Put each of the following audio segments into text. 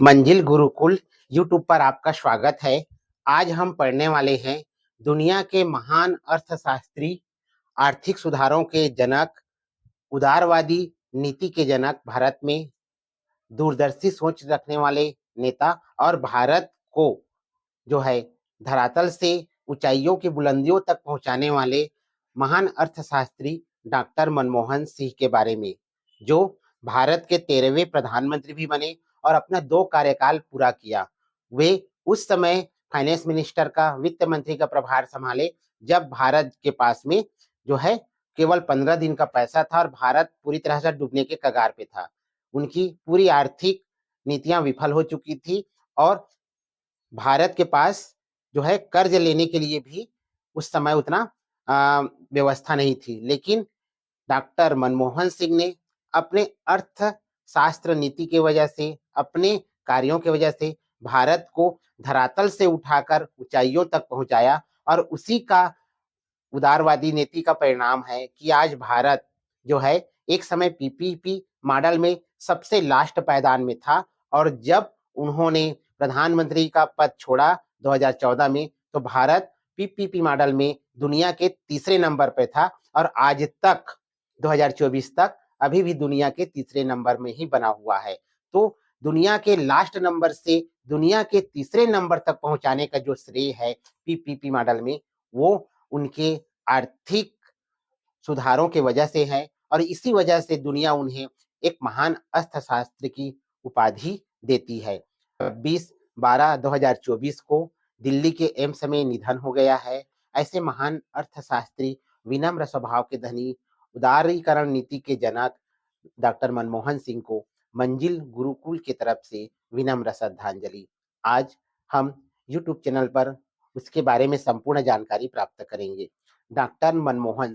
मंजिल गुरुकुल यूट्यूब पर आपका स्वागत है। आज हम पढ़ने वाले हैं दुनिया के महान अर्थशास्त्री, आर्थिक सुधारों के जनक, उदारवादी नीति के जनक, भारत में दूरदर्शी सोच रखने वाले नेता और भारत को जो है धरातल से ऊंचाइयों की बुलंदियों तक पहुंचाने वाले महान अर्थशास्त्री डॉक्टर मनमोहन सिंह के बारे में, जो भारत के 13वें प्रधानमंत्री भी बने और अपना 2 कार्यकाल पूरा किया। वे उस समय फाइनेंस मिनिस्टर का, वित्त मंत्री का प्रभार संभाले जब भारत के पास में जो है केवल 15 दिन का पैसा था और भारत पूरी तरह से डूबने के कगार पे था। उनकी पूरी आर्थिक नीतियां विफल हो चुकी थी और भारत के पास जो है कर्ज लेने के लिए भी उस समय उतना व्यवस्था नहीं थी। लेकिन डॉक्टर मनमोहन सिंह ने अपने अर्थशास्त्र नीति की वजह से, अपने कार्यों की वजह से भारत को धरातल से उठाकर ऊंचाइयों तक पहुंचाया और उसी का उदारवादी नीति का परिणाम है कि आज भारत जो है एक समय पीपीपी मॉडल में सबसे लास्ट पायदान में था और जब उन्होंने प्रधानमंत्री का पद छोड़ा 2014 में, तो भारत पीपीपी मॉडल में दुनिया के तीसरे नंबर पे था और आज तक 2024 तक अभी भी दुनिया के तीसरे नंबर में ही बना हुआ है। तो दुनिया के लास्ट नंबर से दुनिया के तीसरे नंबर तक पहुंचाने का जो श्रेय है पीपीपी मॉडल में, वो उनके आर्थिक सुधारों के वजह से है और इसी वजह से दुनिया उन्हें एक महान अर्थशास्त्री की उपाधि देती है। 20/12/2024 को दिल्ली के एम्स में निधन हो गया है। ऐसे महान अर्थशास्त्री, विनम्र स्वभाव के धनी, उदारीकरण नीति के जनक डॉक्टर मनमोहन सिंह को मंजिल गुरुकुल की तरफ से विनम्र श्रद्धांजलि। आज हम यूट्यूब चैनल पर उसके बारे में संपूर्ण जानकारी प्राप्त करेंगे। डॉक्टर मनमोहन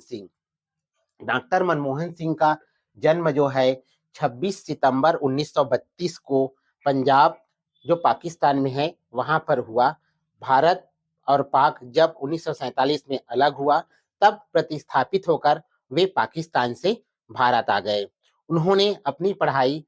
सिंह का जन्म जो है 26 सितंबर 1932 को पंजाब, जो पाकिस्तान में है, वहां पर हुआ। भारत और पाक जब 1947 में अलग हुआ तब प्रतिस्थापित होकर वे पाकिस्तान से भारत आ गए। उन्होंने अपनी पढ़ाई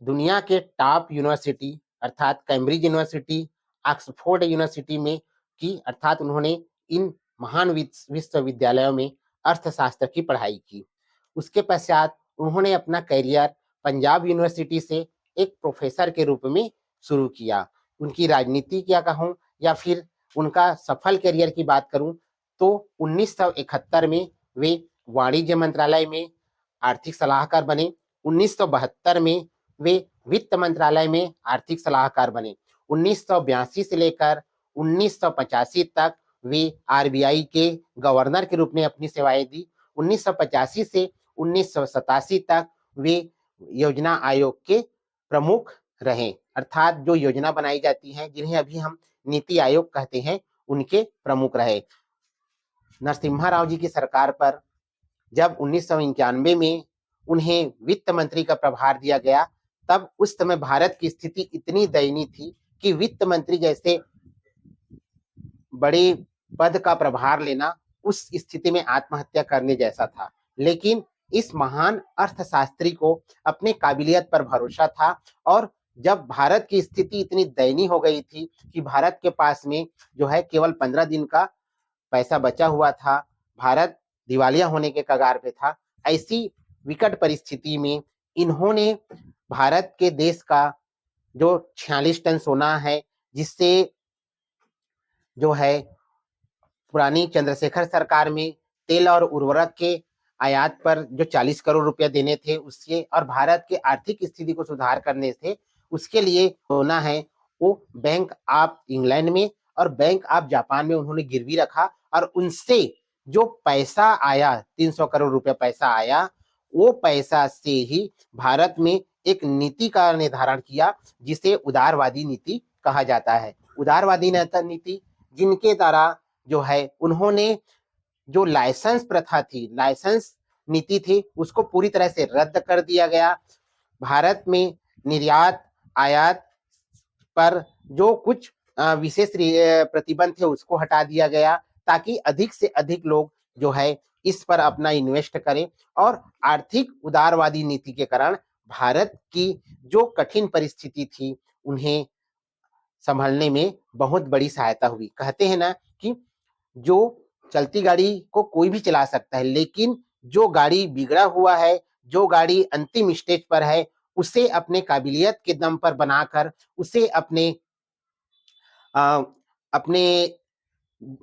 दुनिया के टॉप यूनिवर्सिटी अर्थात कैम्ब्रिज यूनिवर्सिटी, ऑक्सफोर्ड यूनिवर्सिटी में की। अर्थात उन्होंने इन महान विश्वविद्यालयों में अर्थशास्त्र की पढ़ाई की। उसके पश्चात उन्होंने अपना करियर पंजाब यूनिवर्सिटी से एक प्रोफेसर के रूप में शुरू किया। उनकी राजनीति क्या कहूँ या फिर उनका सफल करियर की बात करूं तो 1971 में वे वाणिज्य मंत्रालय में आर्थिक सलाहकार बने। 1972 में वे वित्त मंत्रालय में आर्थिक सलाहकार बने। 1982 से लेकर 1985 तक वे आरबीआई के गवर्नर के रूप में अपनी सेवाएं दी। 1985 से 1987 तक वे योजना आयोग के प्रमुख रहे, अर्थात जो योजना बनाई जाती है जिन्हें अभी हम नीति आयोग कहते हैं, उनके प्रमुख रहे। नरसिम्हा राव जी की सरकार पर जब 1991 में उन्हें वित्त मंत्री का प्रभार दिया गया, तब उस समय भारत की स्थिति इतनी दयनीय थी कि वित्त मंत्री जैसे बड़े पद का प्रभार लेना उस स्थिति में आत्महत्या करने जैसा था। लेकिन इस महान अर्थशास्त्री को अपने काबिलियत पर भरोसा था और जब भारत की स्थिति इतनी दयनीय हो गई थी कि भारत के पास में जो है केवल 15 दिन का पैसा बचा हुआ था, भारत दिवालिया होने के कगार पे था, ऐसी विकट परिस्थिति में इन्होंने भारत के देश का जो 46 टन सोना है, जिससे जो है पुरानी चंद्रशेखर सरकार में तेल और उर्वरक के आयात पर जो 40 करोड़ रुपया देने थे उसके, और भारत के आर्थिक स्थिति को सुधार करने थे, उसके लिए सोना है वो बैंक ऑफ इंग्लैंड में और बैंक ऑफ जापान में उन्होंने गिरवी रखा और उनसे जो पैसा आया 300 करोड़ रुपया पैसा आया, वो पैसा से ही भारत में एक नीति का निर्धारण किया जिसे उदारवादी नीति कहा जाता है। उदारवादी नीति जिनके द्वारा जो है उन्होंने जो लाइसेंस प्रथा थी, लाइसेंस नीति थी, उसको पूरी तरह से रद्द कर दिया गया। भारत में निर्यात आयात पर जो कुछ विशेष प्रतिबंध थे उसको हटा दिया गया ताकि अधिक से अधिक लोग जो है इस पर अपना इन्वेस्ट करें और आर्थिक उदारवादी नीति के कारण भारत की जो कठिन परिस्थिति थी उन्हें संभलने में बहुत बड़ी सहायता हुई। कहते हैं ना कि जो चलती गाड़ी को कोई भी चला सकता है, लेकिन जो गाड़ी बिगड़ा हुआ है, जो गाड़ी अंतिम स्टेज पर है, उसे अपने काबिलियत के दम पर बनाकर, उसे अपने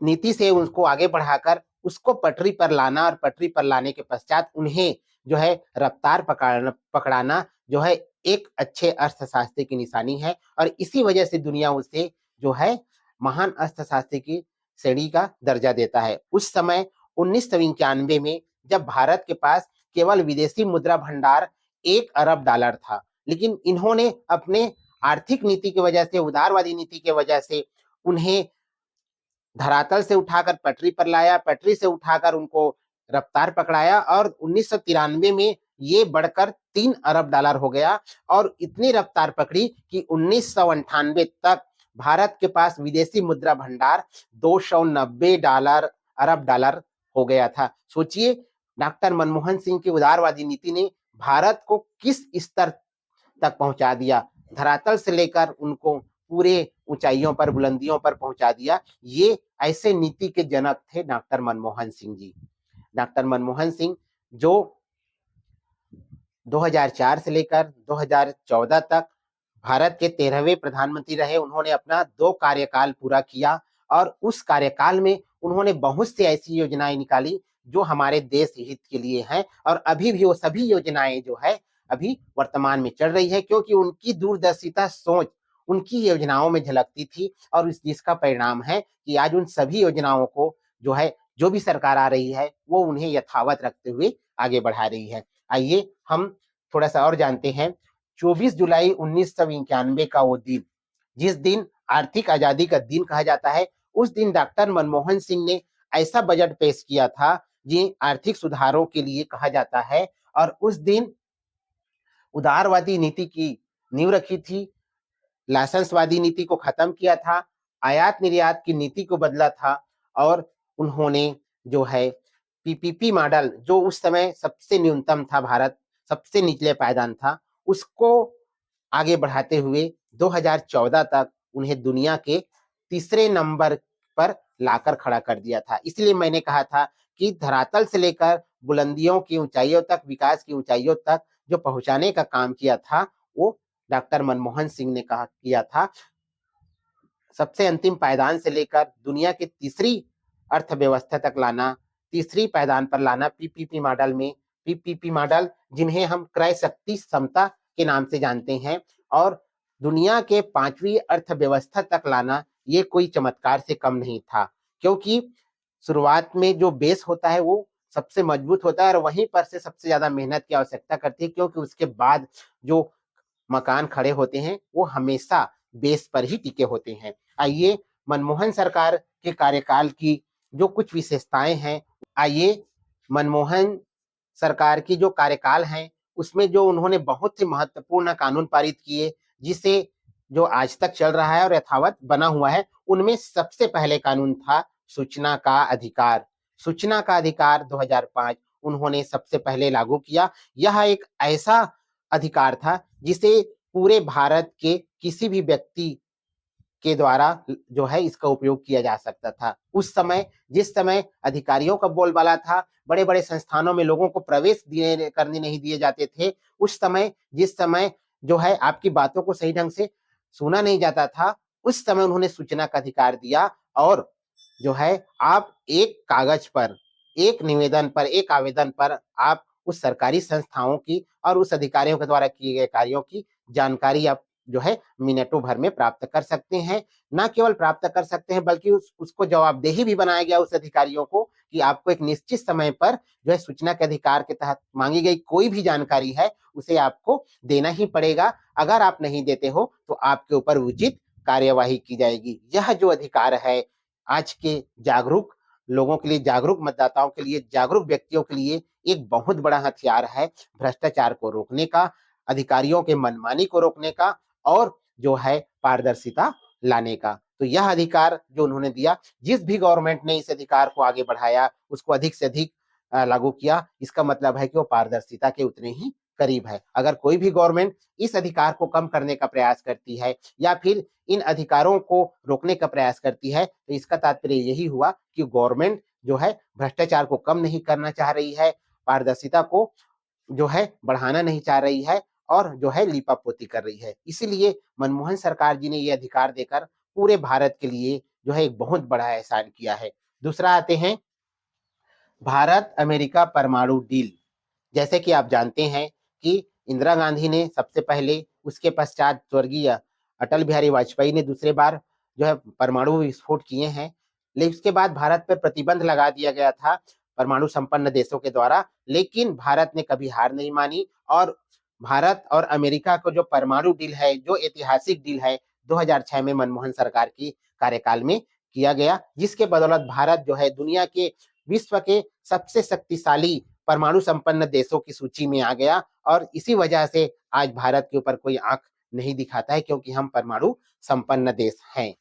नीति से उसको आगे बढ़ाकर उसको पटरी पर लाना, और पटरी पर लाने के पश्चात उन्हें जो है रफ्तार पकड़ाना जो है एक अच्छे अर्थशास्त्री की निशानी है, और इसी वजह से दुनिया उसे जो है महान अर्थशास्त्री की श्रेणी का दर्जा देता है। उस समय 1991 में जब भारत के पास केवल विदेशी मुद्रा भंडार $1 अरब था, लेकिन इन्होंने अपने आर्थिक नीति की वजह से, उदारवादी नीति की वजह से उन्हें धरातल से उठाकर पटरी पर लाया, पटरी से उठाकर उनको रफ्तार पकड़ाया, और 1993 में ये बढ़कर $3 अरब हो गया, और इतनी रफ्तार पकड़ी कि 1998 तक भारत के पास विदेशी मुद्रा भंडार $290 अरब हो गया था। सोचिए डॉक्टर मनमोहन सिंह की उदारवादी नीति ने भारत को किस स्तर तक पहुंचा दिया, धरातल से लेकर उनको पूरे ऊंचाइयों पर, बुलंदियों पर पहुंचा दिया। ये ऐसे नीति के जनक थे डॉक्टर मनमोहन सिंह जी। डॉक्टर मनमोहन सिंह जो 2004 से लेकर 2014 तक भारत के 13वें प्रधानमंत्री रहे, उन्होंने अपना 2 कार्यकाल पूरा किया, और उस कार्यकाल में उन्होंने बहुत सी ऐसी योजनाएं निकाली जो हमारे देश हित के लिए हैं, और अभी भी वो सभी योजनाएं जो है अभी वर्तमान में चल रही है, क्योंकि उनकी दूरदर्शिता सोच उनकी योजनाओं में झलकती थी, और जिसका परिणाम है कि आज उन सभी योजनाओं को जो है, जो भी सरकार आ रही है वो उन्हें यथावत रखते हुए आगे बढ़ा रही है। आइए हम थोड़ा सा और जानते हैं। 24 जुलाई 1991 का वो दिन, जिस दिन आर्थिक आजादी का दिन कहा जाता है, उस दिन डॉक्टर मनमोहन सिंह ने ऐसा बजट पेश किया था जी आर्थिक सुधारों के लिए कहा जाता है, और उस दिन उदारवादी नीति की नींव रखी थी, लाइसेंसवादी नीति को खत्म किया था, आयात निर्यात की नीति को बदला था, और उन्होंने जो है पीपीपी मॉडल, जो उस समय सबसे न्यूनतम था, भारत सबसे निचले पायदान था, उसको आगे बढ़ाते हुए 2014 तक उन्हें दुनिया के तीसरे नंबर पर लाकर खड़ा कर दिया था। इसलिए मैंने कहा था कि धरातल से लेकर बुलंदियों की ऊंचाइयों तक, विकास की ऊंचाइयों तक जो पहुंचाने का काम किया था वो डॉक्टर मनमोहन सिंह ने किया था। सबसे अंतिम पायदान से लेकर दुनिया की तीसरी अर्थव्यवस्था तक लाना, तीसरी पायदान पर लाना पीपीपी मॉडल में, पीपीपी मॉडल जिन्हें हम क्रय शक्ति समता के नाम से जानते हैं, और दुनिया के 5वीं अर्थव्यवस्था तक लाना, ये कोई चमत्कार से कम नहीं था, क्योंकि शुरुआत में जो बेस होता है वो सबसे मजबूत होता है, और वहीं पर से सबसे ज्यादा मेहनत की आवश्यकता करती है, क्योंकि उसके बाद जो मकान खड़े होते हैं वो हमेशा बेस पर ही टिके होते हैं। आइए मनमोहन सरकार के कार्यकाल की जो कुछ विशेषताएं हैं, आइए मनमोहन सरकार की जो कार्यकाल है उसमें जो उन्होंने बहुत ही महत्वपूर्ण कानून पारित किए, जिसे जो आज तक चल रहा है और यथावत बना हुआ है, उनमें सबसे पहले कानून था सूचना का अधिकार। सूचना का अधिकार 2005 उन्होंने सबसे पहले लागू किया। यह एक ऐसा अधिकार था जिसे पूरे भारत के किसी भी व्यक्ति के द्वारा जो है इसका उपयोग किया जा सकता था। उस समय जिस समय अधिकारियों का बोलबाला था, बड़े बड़े संस्थानों में लोगों को प्रवेश करने नहीं दिए जाते थे, उस समय जिस समय जो है आपकी बातों को सही ढंग से सुना नहीं जाता था, उस समय उन्होंने सूचना का अधिकार दिया, और जो है आप एक कागज पर, एक निवेदन पर, एक आवेदन पर आप उस सरकारी संस्थाओं की और उस अधिकारियों के द्वारा किए गए कार्यों की जानकारी आप जो है मिनटों भर में प्राप्त कर सकते हैं। ना केवल प्राप्त कर सकते हैं, बल्कि उसको जवाबदेही भी बनाया गया उस अधिकारियों को कि आपको एक निश्चित समय पर जो है सूचना के अधिकार के तहत मांगी गई कोई भी जानकारी है उसे आपको देना ही पड़ेगा। अगर आप नहीं देते हो तो आपके ऊपर उचित कार्यवाही की जाएगी। यह जो अधिकार है आज के जागरूक लोगों के लिए, जागरूक मतदाताओं के लिए, जागरूक व्यक्तियों के लिए एक बहुत बड़ा हथियार है भ्रष्टाचार को रोकने का, अधिकारियों के मनमानी को रोकने का, और जो है पारदर्शिता लाने का। तो यह अधिकार जो उन्होंने दिया, जिस भी गवर्नमेंट ने इस अधिकार को आगे बढ़ाया, उसको अधिक से अधिक लागू किया, इसका मतलब है कि वो पारदर्शिता के उतने ही करीब है। अगर कोई भी गवर्नमेंट इस अधिकार को कम करने का प्रयास करती है या फिर इन अधिकारों को रोकने का प्रयास करती है, तो इसका तात्पर्य यही हुआ कि गवर्नमेंट जो है भ्रष्टाचार को कम नहीं करना चाह रही है, पारदर्शिता को जो है बढ़ाना नहीं चाह रही है और जो है लीपापोती कर रही है। इसीलिए मनमोहन सरकार जी ने ये अधिकार देकर पूरे भारत के लिए जो है एक बहुत बड़ा एहसान किया है। दूसरा आते हैं भारत अमेरिका परमाणु डील। जैसे कि आप जानते हैं कि इंदिरा गांधी ने सबसे पहले, उसके पश्चात स्वर्गीय अटल बिहारी वाजपेयी ने दूसरे बार जो है परमाणु विस्फोट किए हैं। लेकिन उसके बाद भारत पर प्रतिबंध लगा दिया गया था परमाणु संपन्न देशों के द्वारा, लेकिन भारत ने कभी हार नहीं मानी और भारत और अमेरिका को जो परमाणु डील है, जो ऐतिहासिक डील है, 2006 में मनमोहन सरकार की कार्यकाल में किया गया, जिसके बदौलत भारत जो है दुनिया के, विश्व के सबसे शक्तिशाली परमाणु संपन्न देशों की सूची में आ गया और इसी वजह से आज भारत के ऊपर कोई आंख नहीं दिखाता है, क्योंकि हम परमाणु संपन्न देश हैं।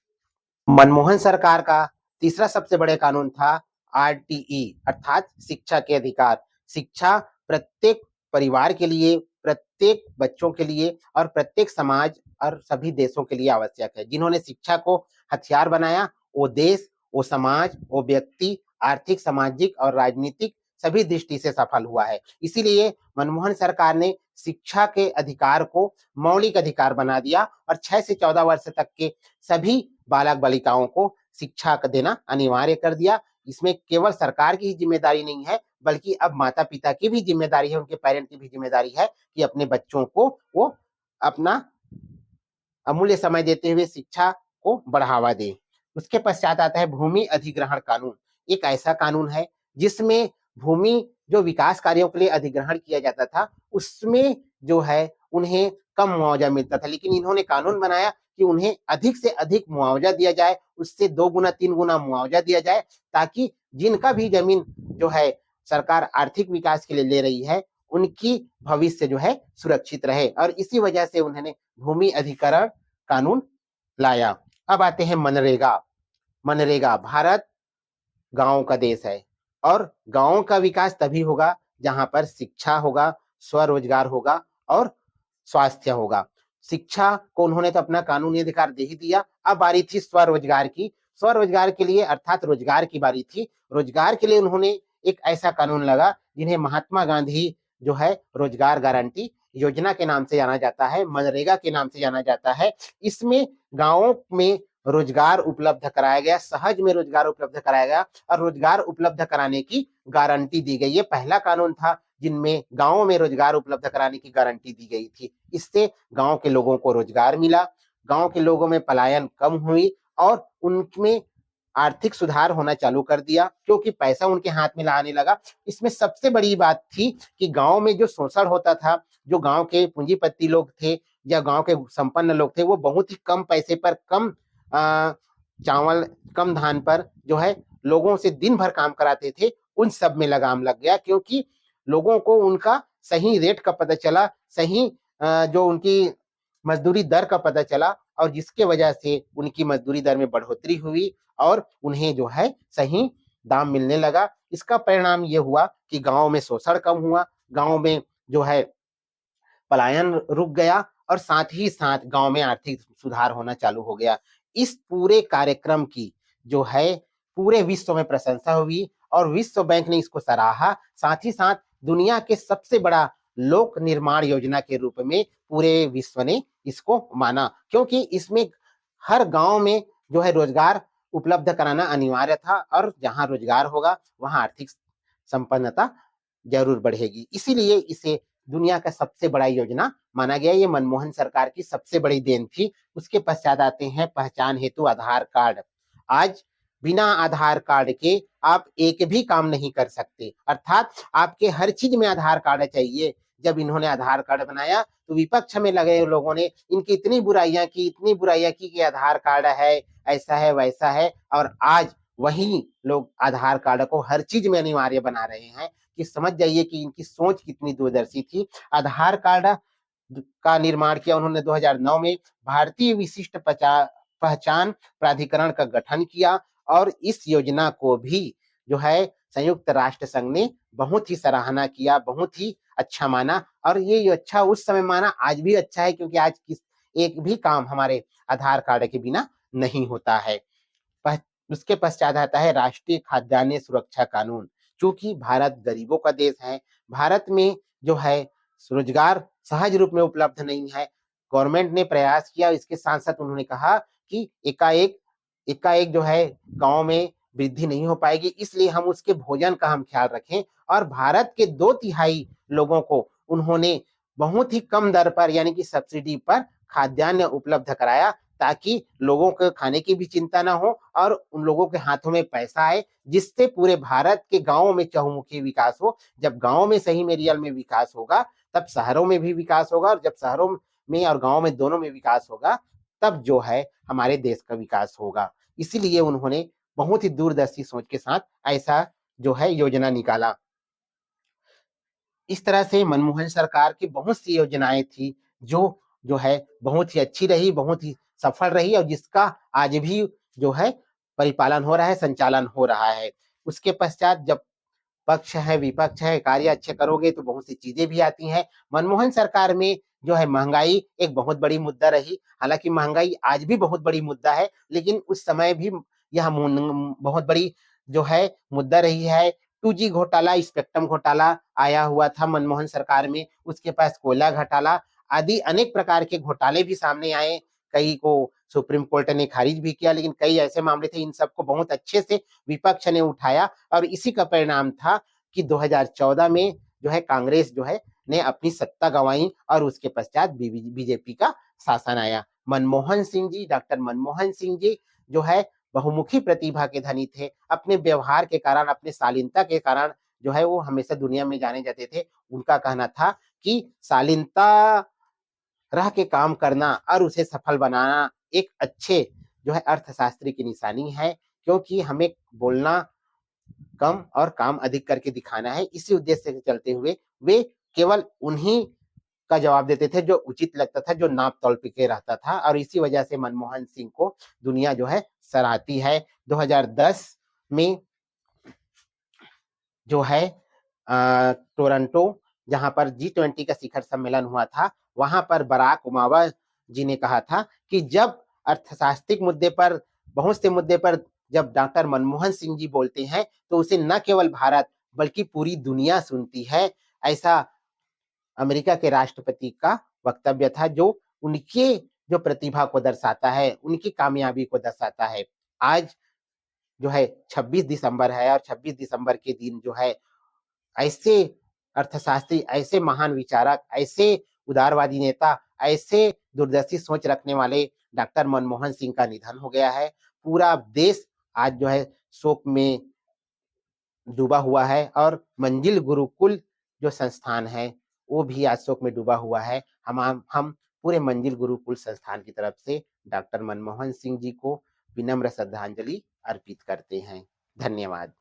मनमोहन सरकार का तीसरा सबसे बड़े कानून था आरटीई अर्थात शिक्षा के अधिकार। शिक्षा प्रत्येक परिवार के लिए, प्रत्येक बच्चों के लिए और प्रत्येक समाज और सभी देशों के लिए आवश्यक है। जिन्होंने शिक्षा को हथियार बनाया, वो देश, वो समाज, वो व्यक्ति आर्थिक, सामाजिक और राजनीतिक सभी दृष्टि से सफल हुआ है। इसीलिए मनमोहन सरकार ने शिक्षा के अधिकार को मौलिक अधिकार बना दिया और 6 से 14 वर्ष तक के सभी बालक बालिकाओं को शिक्षा देना अनिवार्य कर दिया। इसमें केवल सरकार की ही जिम्मेदारी नहीं है, बल्कि अब माता पिता की भी जिम्मेदारी है, उनके पेरेंट की भी जिम्मेदारी है कि अपने बच्चों को वो अपना अमूल्य समय देते हुए शिक्षा को बढ़ावा दें। उसके पश्चात आता है भूमि अधिग्रहण कानून। एक ऐसा कानून है जिसमें भूमि जो विकास कार्यों के लिए अधिग्रहण किया जाता था, उसमें जो है उन्हें कम मुआवजा मिलता था, लेकिन इन्होंने कानून बनाया कि उन्हें अधिक से अधिक मुआवजा दिया जाए, उससे 2 गुना 3 गुना मुआवजा दिया जाए, ताकि जिनका भी जमीन जो है सरकार आर्थिक विकास के लिए ले रही है, उनकी भविष्य जो है सुरक्षित रहे। और इसी वजह से उन्होंने भूमि अधिग्रहण कानून लाया। अब आते हैं मनरेगा। मनरेगा, भारत गांव का देश है और गांव का विकास तभी होगा जहां पर शिक्षा होगा, स्वरोजगार होगा और स्वास्थ्य होगा। शिक्षा को उन्होंने तो अपना कानूनी अधिकार दे ही दिया। अब बारी थी स्वरोजगार की। स्वरोजगार के लिए अर्थात रोजगार की बारी थी। रोजगार के लिए उन्होंने एक ऐसा कानून लगा जिन्हें महात्मा गांधी जो है रोजगार गारंटी योजना के नाम से जाना जाता है, मनरेगा के नाम से जाना जाता है। इसमें गांवों में रोजगार उपलब्ध कराया गया, सहज में रोजगार उपलब्ध कराया गया और रोजगार उपलब्ध कराने की गारंटी दी गई। ये पहला कानून था जिनमें गांवों में रोजगार उपलब्ध कराने की गारंटी दी गई थी। इससे गांव के लोगों को रोजगार मिला, गांव के लोगों में पलायन कम हुई और उनमें आर्थिक सुधार होना चालू कर दिया, क्योंकि पैसा उनके हाथ में आने लगा। इसमें सबसे बड़ी बात थी कि गांव में जो शोषण होता था, जो गांव के पूंजीपति लोग थे या गांव के संपन्न लोग थे, वो बहुत ही कम पैसे पर, कम चावल, कम धान पर जो है लोगों से दिन भर काम कराते थे। उन सब में लगाम लग गया, क्योंकि लोगों को उनका सही रेट का पता चला, सही जो उनकी मजदूरी दर का पता चला और जिसके वजह से उनकी मजदूरी दर में बढ़ोतरी हुई और उन्हें जो है सही दाम मिलने लगा। इसका परिणाम ये हुआ कि गांव में शोषण कम हुआ, गांव में जो है पलायन रुक गया और साथ ही साथ गांव में आर्थिक सुधार होना चालू हो गया। इस पूरे कार्यक्रम की जो है पूरे विश्व में प्रशंसा हुई और विश्व बैंक ने इसको सराहा। साथ ही साथ दुनिया के सबसे बड़ा लोक निर्माण योजना के रूप में पूरे विश्व ने इसको माना, क्योंकि इसमें हर गांव में जो है रोजगार उपलब्ध कराना अनिवार्य था और जहां रोजगार होगा वहां आर्थिक संपन्नता जरूर बढ़ेगी। इसीलिए इसे दुनिया का सबसे बड़ा योजना माना गया। ये मनमोहन सरकार की सबसे बड़ी देन थी। उसके पश्चात आते हैं पहचान हेतु आधार कार्ड। आज बिना आधार कार्ड के आप एक भी काम नहीं कर सकते, अर्थात आपके हर चीज में आधार कार्ड चाहिए। जब इन्होंने आधार कार्ड बनाया तो विपक्ष में लगे लोगों ने इनकी इतनी बुराइयां की, इतनी बुराइयां की कि आधार कार्ड है, ऐसा है, वैसा है, और आज वही लोग आधार कार्ड को हर चीज में अनिवार्य बना रहे हैं। कि समझ जाइए कि इनकी सोच कितनी दूरदर्शी थी। आधार कार्ड का निर्माण किया उन्होंने 2009 में। भारतीय विशिष्ट पहचान प्राधिकरण का गठन किया और इस योजना को भी जो है संयुक्त राष्ट्र संघ ने बहुत ही सराहना किया, बहुत ही अच्छा माना, और ये अच्छा उस समय माना, आज भी अच्छा है, क्योंकि आज एक भी काम हमारे आधार कार्ड के बिना नहीं होता है। उसके पश्चात आता है राष्ट्रीय खाद्यान्न सुरक्षा कानून। चूंकि भारत गरीबों का देश है, भारत में जो है रोजगार सहज रूप में उपलब्ध नहीं है, गवर्नमेंट ने प्रयास किया, इसके साथ साथ उन्होंने कहा कि एकाएक एकाएक जो है गांव में वृद्धि नहीं हो पाएगी, इसलिए हम उसके भोजन का हम ख्याल रखें। और भारत के 2/3 लोगों को उन्होंने बहुत ही कम दर पर, यानी कि सब्सिडी पर खाद्यान्न उपलब्ध कराया, ताकि लोगों को खाने की भी चिंता ना हो और उन लोगों के हाथों में पैसा आए, जिससे पूरे भारत के गांवों में चहुमुखी विकास हो। जब गांव में सही में रियल में विकास होगा, तब शहरों में भी विकास होगा, और जब शहरों में और गांव में दोनों में विकास होगा, तब जो है हमारे देश का विकास होगा। इसीलिए उन्होंने बहुत ही दूरदर्शी सोच के साथ ऐसा जो है योजना निकाला। इस तरह से मनमोहन सरकार की बहुत सी योजनाएं थी, जो जो है बहुत ही अच्छी रही, बहुत ही सफल रही, और जिसका आज भी जो है परिपालन हो रहा है, संचालन हो रहा है। उसके पश्चात जब पक्ष है विपक्ष है, कार्य अच्छे करोगे तो बहुत सी चीजें भी आती हैं। मनमोहन सरकार में जो है महंगाई एक बहुत बड़ी मुद्दा रही। हालांकि महंगाई आज भी बहुत बड़ी मुद्दा है, लेकिन उस समय भी यह बहुत बड़ी जो है मुद्दा रही है। 2G घोटाला, स्पेक्ट्रम घोटाला आया हुआ था मनमोहन सरकार में, उसके पास कोयला घोटाला आदि अनेक प्रकार के घोटाले भी सामने आए। कई को सुप्रीम कोर्ट ने खारिज भी किया, लेकिन कई ऐसे मामले थे, इन सबको बहुत अच्छे से विपक्ष ने उठाया, और इसी का परिणाम था कि 2014 में जो है कांग्रेस जो है ने अपनी सत्ता गंवाई, और उसके पश्चात बीजेपी का शासन आया। मनमोहन सिंह जी, डॉक्टर मनमोहन सिंह जी जो है बहुमुखी प्रतिभा के धनी थे। अपने व्यवहार के कारण, अपने शालीनता के कारण जो है वो हमेशा दुनिया में जाने जाते थे। उनका कहना था कि शालीनता रह के काम करना और उसे सफल बनाना एक अच्छे जो है अर्थशास्त्री की निशानी है, क्योंकि हमें बोलना कम और काम अधिक करके दिखाना है। इसी उद्देश्य से चलते हुए वे केवल उन्हीं का जवाब देते थे जो उचित लगता था, जो नाप तौल के रहता था, और इसी वजह से मनमोहन सिंह को दुनिया जो है सराहती है। 2010 में जो है टोरंटो, जहां पर G20 का शिखर सम्मेलन हुआ था, वहां पर बराक ओबामा जी ने कहा था कि जब अर्थशास्त्रिक मुद्दे पर, बहुत से मुद्दे पर जब डॉक्टर मनमोहन सिंह जी बोलते हैं, तो उसे न केवल भारत बल्कि पूरी दुनिया सुनती है। ऐसा अमेरिका के राष्ट्रपति का वक्तव्य था, जो उनके जो प्रतिभा को दर्शाता है, उनकी कामयाबी को दर्शाता है। आज जो है 26 दिसंबर है, और 26 दिसंबर के दिन जो है ऐसे अर्थशास्त्री, ऐसे महान विचारक, ऐसे उदारवादी नेता, ऐसे दूरदर्शी सोच रखने वाले डॉक्टर मनमोहन सिंह का निधन हो गया है। पूरा देश आज जो है शोक में डूबा हुआ है, और मंजिल गुरुकुल जो संस्थान है वो भी आज शोक में डूबा हुआ है। हम पूरे मंजिल गुरुकुल संस्थान की तरफ से डॉक्टर मनमोहन सिंह जी को विनम्र श्रद्धांजलि अर्पित करते हैं। धन्यवाद।